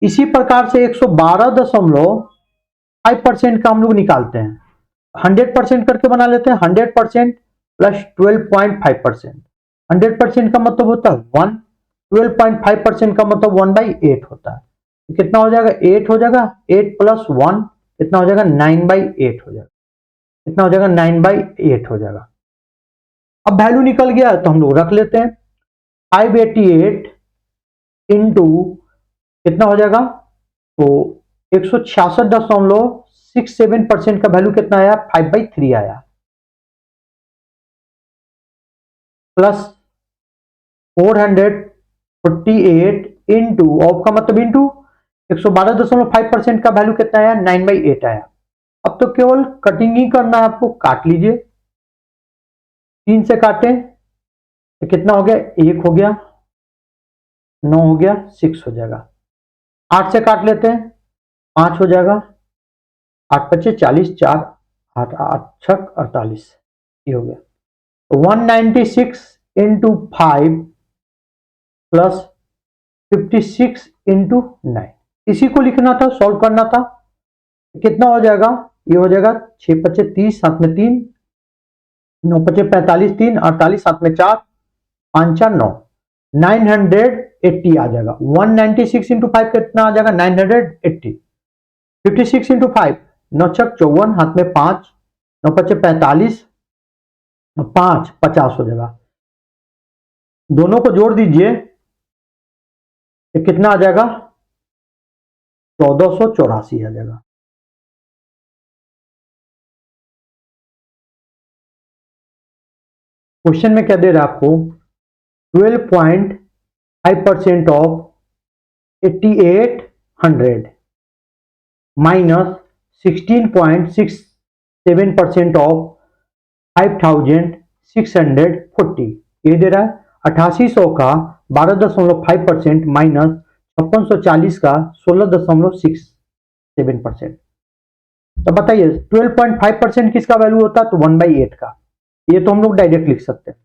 Speaker 1: इसी प्रकार से 112.5% का हम लोग निकालते हैं। 100% करके बना लेते हैं। 100% प्लस 12.5%। 100% का मतलब होता है 1, 12.5% का मतलब 1/8 होता है। तो कितना हो जाएगा, 8 हो जाएगा। 8 प्लस 1 कितना हो जाएगा, 9/8 हो जाएगा। कितना हो जाएगा, 9/8 हो जाएगा। अब वैल्यू निकल गया तो हम लोग रख लेते हैं। 588 इंटू कितना हो जाएगा, तो 166.67% का वैल्यू कितना आया, 5/3 आया। प्लस 448 इंटू, ऑफ का मतलब इंटू 112.5% का वैल्यू कितना आया, 9/8 आया। अब तो केवल कटिंग ही करना है आपको, काट लीजिए। 3 से काटे तो कितना हो गया, 1 हो गया, 9 हो गया, 6 हो जाएगा। 8 से काट लेते हैं, 5 हो जाएगा। 8 × 5 = 40, 4 8 8 6 48, ये हो गया। तो 196 इंटू 5 प्लस 56 इंटू 9, इसी को लिखना था, सॉल्व करना था। कितना हो जाएगा, ये हो जाएगा 6 × 5 = 30, 7 में 3, 9 × 5 = 45, 3 48, 7 में 4, 5 4 9, 980 आ जाएगा। 196 इंटू 5 कितना आ जाएगा, 980। 56 इंटू 5, 9 × 6 = 54, हाथ में 5, 9 × 5 = 45, 5 50 हो जाएगा। दोनों को जोड़ दीजिए तो कितना आ जाएगा, 1484 आ जाएगा। क्वेश्चन में क्या दे रहा है आपको, 12.5% ऑफ 8800 माइनस 16.67% ऑफ 5640, ये दे रहा है। 8800 का 12.5% माइनस 5640 का 16.67%। तो बताइए 12.5% किसका वैल्यू होता है, तो 1/8 का। ये तो हम लोग डायरेक्ट लिख सकते हैं।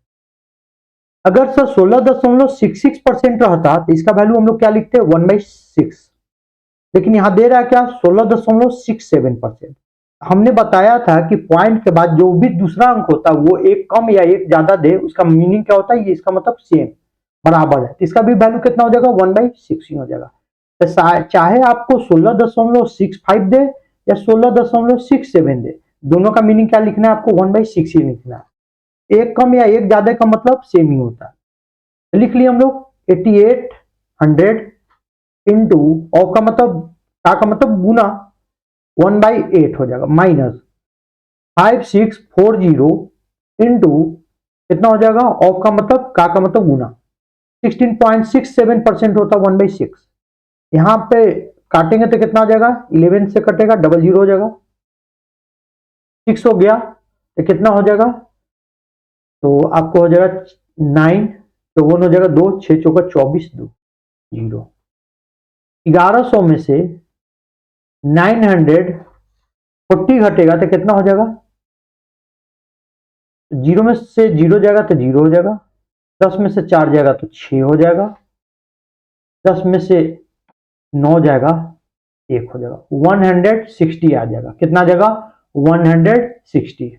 Speaker 1: अगर सर 16.66% रहता तो इसका वैल्यू हम लोग क्या लिखते हैं, 1/6। लेकिन यहां दे रहा है क्या, 16.67%। हमने बताया था कि पॉइंट के बाद जो भी दूसरा अंक होता है वो एक कम या एक ज्यादा दे, उसका मीनिंग क्या होता है, ये इसका मतलब सेम, बराबर है। इसका भी वैल्यू कितना हो जाएगा, 1/6 ही हो जाएगा। तो चाहे आपको 16.65 दे या 16.67 दे, दोनों का मीनिंग क्या लिखना है आपको, 1/6 ही लिखना है। एक कम या एक ज्यादा का मतलब सेम ही होता है। तो लिख लिए हम लोग 8800 इंटू, ऑफ का मतलब का मतलब गुना 1/8 हो जाएगा, माइनस 5640 इंटू कितना हो जाएगा, ऑफ का मतलब का मतलब गुना 16.67% होता है 1/6। यहां पे काटेंगे तो कितना हो जाएगा, 11 से कटेगा, 00 हो जाएगा, 6 हो गया तो कितना हो जाएगा, तो आपको हो जाएगा 9, तो 1 हो जाएगा, 2 6 चौका 24, 2 0। 1100 में से 940 घटेगा तो कितना हो जाएगा, 0 में से 0 जाएगा तो 0 हो जाएगा, 10 में से 4 जाएगा तो 6 हो जाएगा, 10 में से 9 जाएगा 1 हो जाएगा, 160 आ जाएगा। कितना आ जाएगा, 160।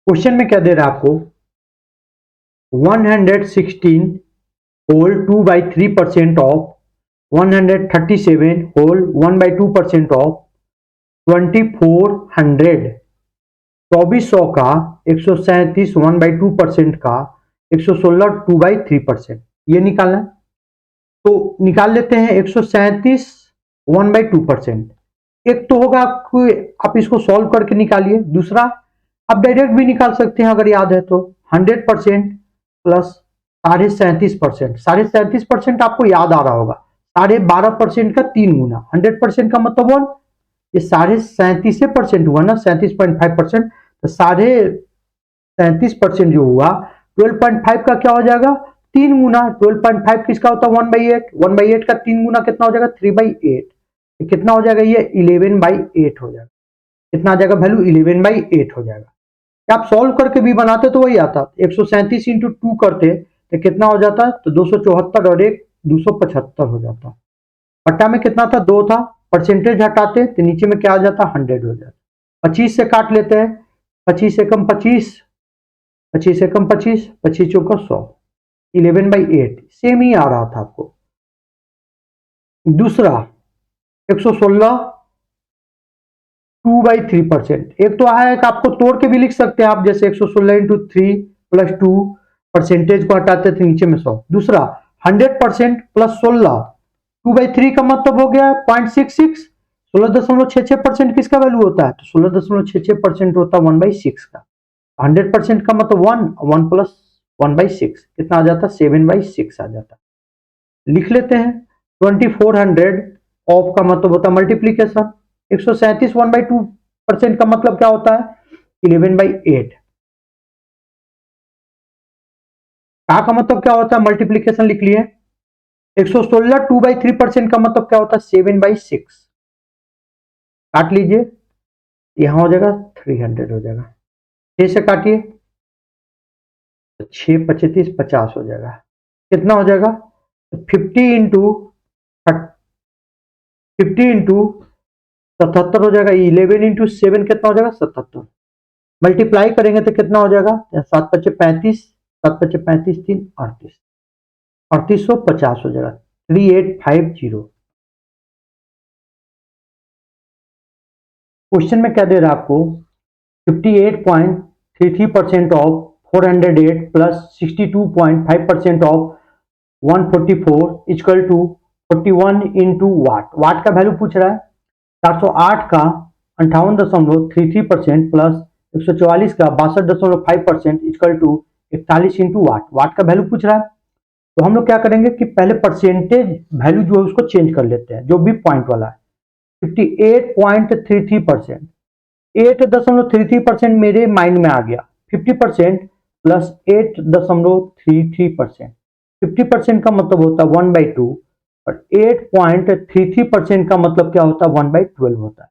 Speaker 1: क्वेश्चन में क्या दे रहा है आपको, 116 होल 2/3% ऑफ 137 होल 1/2% ऑफ 2400, 2400 का 137 1/2% का 116 2/3%, ये निकालना है। तो निकाल लेते हैं 137 1/2%। एक तो होगा आपको, आप इसको सॉल्व करके निकालिए। दूसरा आप डायरेक्ट भी निकाल सकते हैं अगर याद है तो। 100% प्लस 37.5%, 37.5% आपको याद आ रहा होगा, 12.5% का 3 गुना, 100% का मतलब 1, ये 37.5% हुआ ना, 37.5%, तो 37.5% जो हुआ 12.5 का क्या हो जाएगा, 3 गुना। 12.5 किसका होता है, 1/8, 1/8 का 3 गुना कितना हो जाएगा, 3/8, कितना हो जाएगा, ये 11/8 हो जाएगा। कितना आ जाएगा वैल्यू, 11/8 हो जाएगा। आप सॉल्व करके भी बनाते तो वही आता, 137 इंटू 2 करते तो कितना हो जाता, तो 274 और 1 275 हो जाता। पट्टा में कितना था, 2 था, परसेंटेज हटाते तो नीचे में क्या आ जाता, 100 हो जाता। 25 से काट लेते हैं, 25 एकम 25, 25 एकम 25, 25 चौका 100, 11/8 सेम ही आ रहा था आपको। दूसरा 116 2/3%, एक तो आया है कि आपको तोड़ के भी लिख सकते हैं आप, जैसे 116 इंटू 3 प्लस 2, परसेंटेज को हटाते थे नीचे में 100। दूसरा 100% प्लस 16, 2/3 का मतलब हो गया 0.66, 16.66% किसका वैल्यू होता है, तो 16.66% होता है 1/6 का। 100% का मतलब 1, 1 प्लस 1/6 कितना आ जाता, 7/6 आ जाता। लिख लेते हैं 2400 ऑफ का मतलब होता है मल्टीप्लीकेशन, 137 1/2% का मतलब क्या होता है, 11/8। का मतलब क्या होता है, मल्टीप्लीकेशन लिख लिए। 116 2/3% का मतलब क्या होता है, 7/6। काट लीजिए, यहां हो जाएगा 300 हो जाएगा। 6 से काटिए, 6 25 50 हो जाएगा। कितना हो जाएगा, 50 इंटू 77 हो जाएगा। 11 इंटू 7 कितना हो जाएगा, 77। मल्टीप्लाई करेंगे तो कितना हो जाएगा, 7 पच्चे 35, 7 पच्चे 35, 3 38, 3850 हो जाएगा, 3850। क्वेश्चन में क्या दे रहा है आपको, 58.33% of 408 plus 62.5% of 144 equal to 41 into what. What का वैल्यू पूछ रहा है। 408 का 58.33% प्लस 144 का 62.5% equal to 41 into what. What का वैल्यू पूछ रहा है, तो हम लोग क्या करेंगे कि पहले परसेंटेज वैल्यू जो है उसको चेंज कर लेते हैं, जो भी पॉइंट वाला है। 58.33%, 8.33% मेरे माइंड में आ गया। 50% प्लस 8.33%, 50% का मतलब होता है 1/2 और 8.33% का मतलब क्या होता है, 1/12 होता है।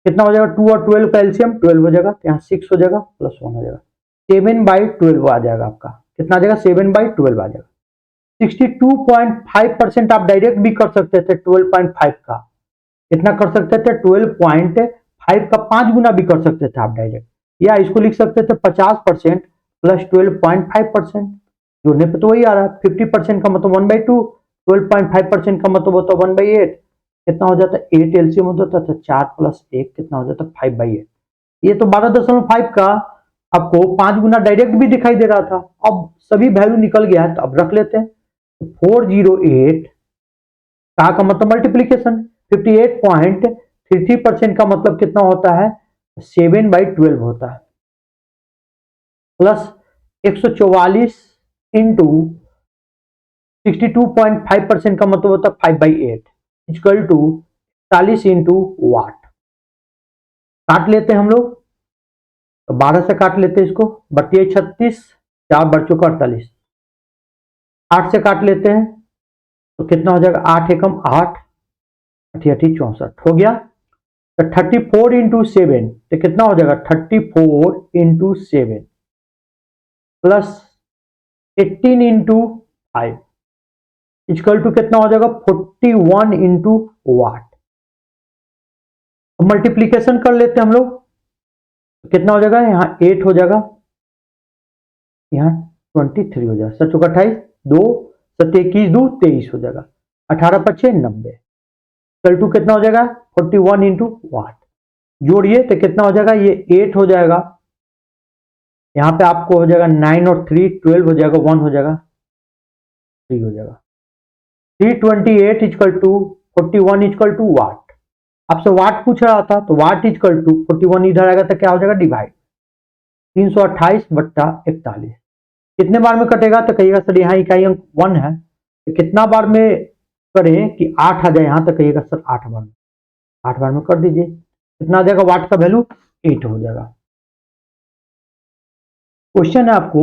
Speaker 1: कितना हो जाएगा, 2 और 12 का एलसीएम 12 हो जाएगा, यहाँ 6 हो जाएगा प्लस 1 हो जाएगा, 7/12 आ जाएगा आपका। कितना आ जाएगा, 7/12 आ जाएगा। 62.5% आप डायरेक्ट भी कर सकते थे 12.5 का। कितना कर सकते थे, 12.5 का 5 गुना भी कर सकते थे आप डायरेक्ट, या इसको लिख सकते थे 50% प्लस 12.5%, जोड़ने पे तो वही आ रहा है। 50% का मतलब 1/2, 12.5% का मतलब होता है 1/8। कितना हो जाता है, 8 एलसीएम हो जाता था, 4 प्लस 1 कितना हो जाता है, 5/8। ये तो 12.5 का आपको 5 गुना डायरेक्ट भी दिखाई दे रहा था। अब सभी वैल्यू निकल गया है, तो अब रख लेते हैं। 408 का मतलब मल्टीप्लीकेशन, 58.33% का मतलब कितना होता है, 7/12 होता है, प्लस 144 इंटू 62.5% का मतलब होता है 5/8 इक्वल टू 40 इंटू वाट। काट लेते हैं हम लोग, तो 12 से काट लेते हैं इसको, 32 36, 4 बढ़ चुका 48। 8 से काट लेते हैं तो कितना हो जाएगा, 8 एकम 8, 88 64 हो गया। तो 34 इंटू 7 तो कितना हो जाएगा, 34 into 7 plus 18 into 5 equal to कितना हो जाएगा, 41 इंटू वाट। मल्टीप्लीकेशन कर लेते हैं हम लोग, तो कितना हो जाएगा, यहाँ 8 हो जाएगा, यहाँ 23 हो जाएगा, 7 28 2 7 21 2 23 हो जाएगा, 18 25 90 इक्वल टू कितना हो जाएगा, 41 इंटू वाट। जोड़िए तो कितना हो जाएगा, ये 8 हो जाएगा, यहाँ पे आपको हो जाएगा 9 और 3 12 हो जाएगा, 1 हो जाएगा 3 हो जाएगा, 328 इक्वल टू 41 इक्वल टू वाट। आपसे वाट पूछ रहा था, तो वाट इजकल टू 41 इधर आएगा तो क्या हो जाएगा डिवाइड 328/41। कितने बार में कटेगा तो कहिएगा सर यहाँ इकाई अंक 1 है, तो कितना बार में करें कि 8 आ जाए, यहां तक कहिएगा सर 8 बार में, 8 बार में कर दीजिए। कितना आ जाएगा, वाट का वैल्यू 8 हो जाएगा। क्वेश्चन है आपको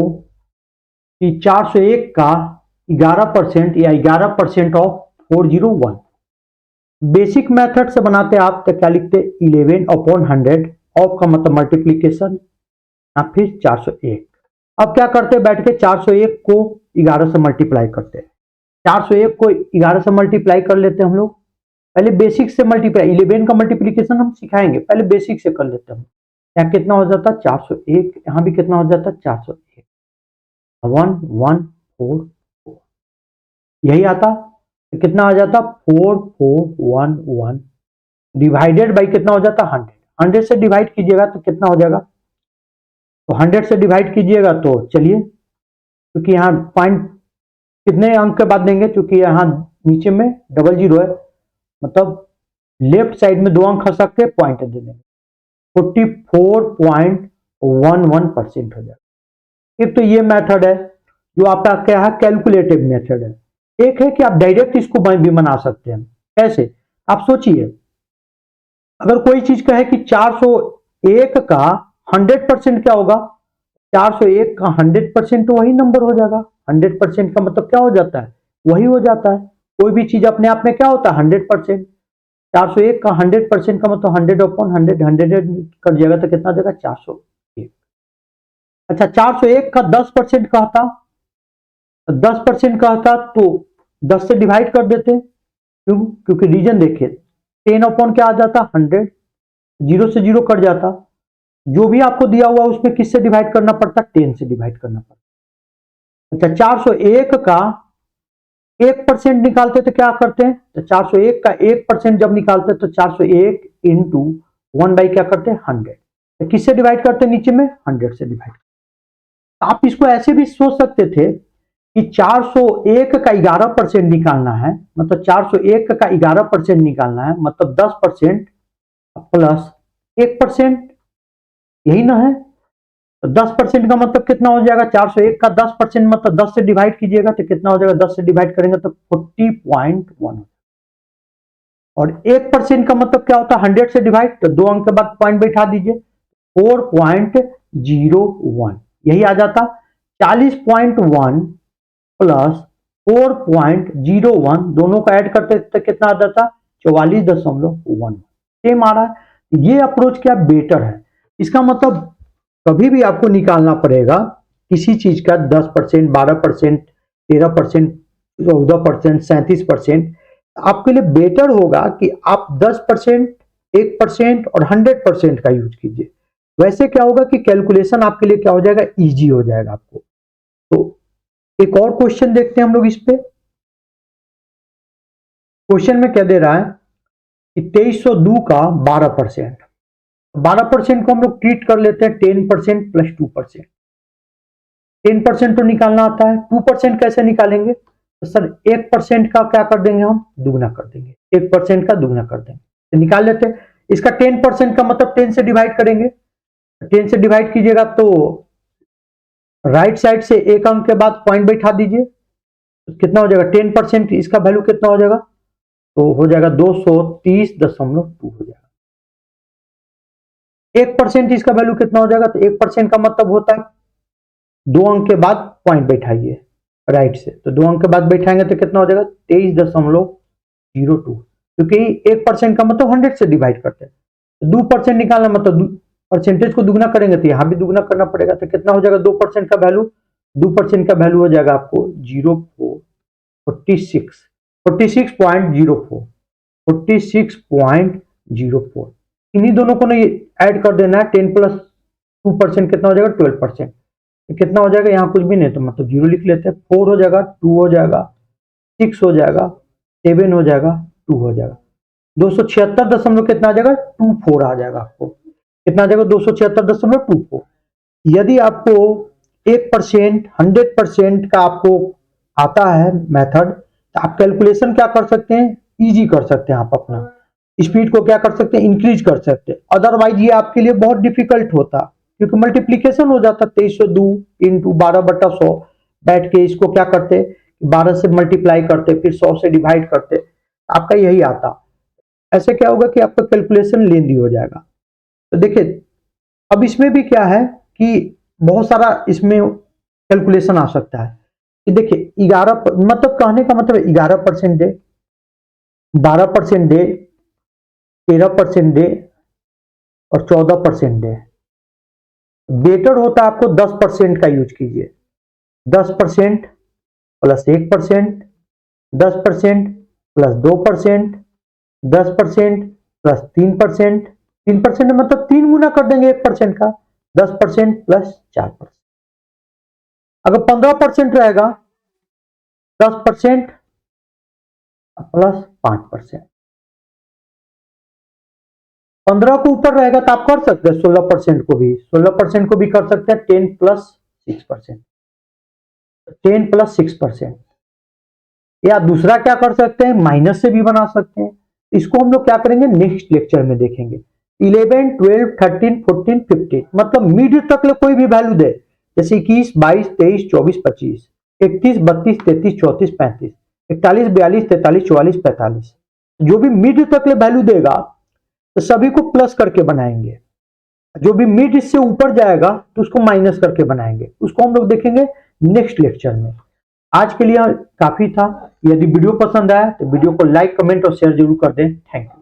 Speaker 1: कि 401 का 11% या 11% ऑफ 401 बेसिक मेथड से बनाते आप तो क्या लिखते 11/100 ऑफ का मतलब मल्टीप्लीकेशन या फिर 401। अब क्या करते बैठ के 401 को 11 से मल्टीप्लाई करते हैं। 401 को 11 से मल्टीप्लाई कर लेते हैं हम लोग। पहले बेसिक से मल्टीप्लाई, 11 का मल्टीप्लीकेशन हम सिखाएंगे, पहले बेसिक से कर लेते हैं। यहाँ कितना हो जाता 401, यहाँ भी कितना हो जाता 401, 1144 यही आता। तो कितना आ जाता 4411 डिवाइडेड बाई कितना हो जाता 100। 100 से डिवाइड कीजिएगा तो कितना हो जाएगा, तो 100 से डिवाइड कीजिएगा तो चलिए, क्योंकि यहाँ पॉइंट कितने अंक के बाद देंगे, क्योंकि यहाँ नीचे में डबल जीरो है, मतलब लेफ्ट साइड में 2 अंक खस के पॉइंट दे देंगे, 44.11% हो जाएगा। एक तो ये मेथड है जो आपका क्या है कैलकुलेटिव मेथड है। एक है कि आप डायरेक्ट इसको भी बना सकते हैं। कैसे, आप सोचिए, अगर कोई चीज कहे कि 401 का 100% क्या होगा, 401 का 100% तो वही नंबर हो जाएगा। 100% का मतलब क्या हो जाता है, वही हो जाता है। कोई भी चीज अपने आप में क्या होता है 100%। 401 का 100% का मतलब 100/100, 100 कर दिएगा तो कितना देगा 401। अच्छा 401 का 10% का था, 10% का था तो 10 से डिवाइड कर देते। क्यों, क्योंकि रीजन देखिए 10 क्या आ जाता 100, 0 से 0 कट जाता, जो भी आपको दिया हुआ उसमें किससे डिवाइड करना पड़ता 10 से डिवाइड करना पड़ता। अच्छा 401 का 1% निकालते तो क्या करते हैं, तो 401 का 1% जब निकालते तो 401 इंटू 1 बाई क्या करते हैं 100, तो किससे डिवाइड करते हैं नीचे में 100 से डिवाइड। आप इसको ऐसे भी सोच सकते थे कि 401 का 11% निकालना है, मतलब 401 का 11% निकालना है, मतलब 10% प्लस 1%, यही ना है। तो 10% का मतलब कितना हो जाएगा, 401 का 10% मतलब 10 से डिवाइड कीजिएगा तो कितना हो जाएगा, 10 से डिवाइड करेंगे तो 40.1। और 1% का मतलब क्या होता है 100 से डिवाइड, तो 2 अंक के बाद पॉइंट बैठा दीजिए 4.01, यही आ जाता। 40.1 प्लस 4.01 दोनों का ऐड करते तो कितना आ जाता 44.1, सेम आ रहा है। ये अप्रोच क्या बेटर है, इसका मतलब कभी भी आपको निकालना पड़ेगा किसी चीज का 10%, 12%, 13%, 14%, 37%, आपके लिए बेटर होगा कि आप 10%, 1% और 100% का यूज कीजिए। वैसे क्या होगा कि कैलकुलेशन आपके लिए क्या हो जाएगा, इजी हो जाएगा आपको। तो एक और क्वेश्चन देखते हैं हम लोग इस पे। क्वेश्चन में क्या दे रहा है कि 2302 का 12%, 12% को हम लोग ट्रीट कर लेते हैं 10% प्लस 2%। 10% तो निकालना आता है, 2% कैसे निकालेंगे, तो सर 1% का क्या कर देंगे हम दुगना कर देंगे, 1% का दुगना कर देंगे, तो निकाल लेते हैं। इसका 10% का मतलब 10 से डिवाइड करेंगे, 10 से डिवाइड कीजिएगा तो राइट साइड से एक अंक के बाद पॉइंट बैठा दीजिए, तो कितना हो जाएगा 10%, इसका वैल्यू कितना हो जाएगा, तो हो जाएगा 230.2 हो जाएगा। 1% इसका वैल्यू कितना हो जाएगा, तो 1% का मतलब होता है 2 अंक के बाद पॉइंट बैठाइए राइट से, तो 2 अंक के बाद बैठाएंगे तो कितना हो जाएगा 23.02, क्योंकि 1% का मतलब 100 से डिवाइड करते हैं। 2% निकालना मतलब परसेंटेज को दुगना करेंगे तो यहां भी दुगना करना पड़ेगा, तो कितना हो जाएगा 2% का वैल्यू, 2% का वैल्यू हो जाएगा आपको 46.04, इन्हीं दोनों को ना ऐड कर देना है। 10 प्लस 2% कितना हो जाएगा 12%, कितना हो जाएगा, यहाँ कुछ भी नहीं तो मतलब 0 लिख लेते हैं। 4 हो जाएगा, 2 हो जाएगा, 6 हो जाएगा, 7 हो जाएगा, 2 हो जाएगा, 276 कितना आ जाएगा 24 आ जाएगा। आपको कितना आ जाएगा 276.24। यदि आपको 1%, 100% का आपको आता है मेथड, तो आप कैलकुलेशन क्या कर सकते हैं, इजी कर सकते हैं आप अपना। स्पीड को क्या कर सकते हैं, इंक्रीज कर सकते हैं। अदरवाइज ये आपके लिए बहुत डिफिकल्ट होता, क्योंकि मल्टीप्लीकेशन हो जाता 2302 इंटू 12/100, बैठ के इसको क्या करते, 12 से मल्टीप्लाई करते, फिर 100 से डिवाइड करते, आपका यही आता। ऐसे क्या होगा कि आपका कैलकुलेशन लेंदी हो जाएगा। तो देखिए अब इसमें भी क्या है कि बहुत सारा इसमें कैलकुलेशन आ सकता है कि देखिए 11 मतलब कहने का मतलब 11% दे, 12% दे, 13% दे और 14% दे। बेटर होता है आपको 10% का यूज कीजिए। 10% प्लस 1%, 10% प्लस 2%, 10% प्लस 3%, 3% मतलब 3 गुना कर देंगे 1% का, 10% प्लस 4%। अगर 15% रहेगा 10% प्लस 5%। 15 को ऊपर रहेगा तो आप कर सकते हैं 16% को भी, 16% को भी कर सकते हैं 10 प्लस 6%, 10 प्लस 6%। या दूसरा क्या कर सकते हैं, माइनस से भी बना सकते हैं। इसको हम लोग क्या करेंगे नेक्स्ट लेक्चर में देखेंगे। 11, 12, 13, 14, 15 मतलब मिड तक ले कोई भी वैल्यू दे, जैसे 21, 22, 23, 24, 25, 31, 32, 33, 34, 35, 41, 42, 43, 44, 45, जो भी मिड तक ले वैल्यू देगा तो सभी को प्लस करके बनाएंगे। जो भी मिड इससे ऊपर जाएगा तो उसको माइनस करके बनाएंगे। उसको हम लोग देखेंगे नेक्स्ट लेक्चर में। आज के लिए काफी था। यदि वीडियो पसंद आया तो वीडियो को लाइक, कमेंट और शेयर जरूर कर दें। Thank you.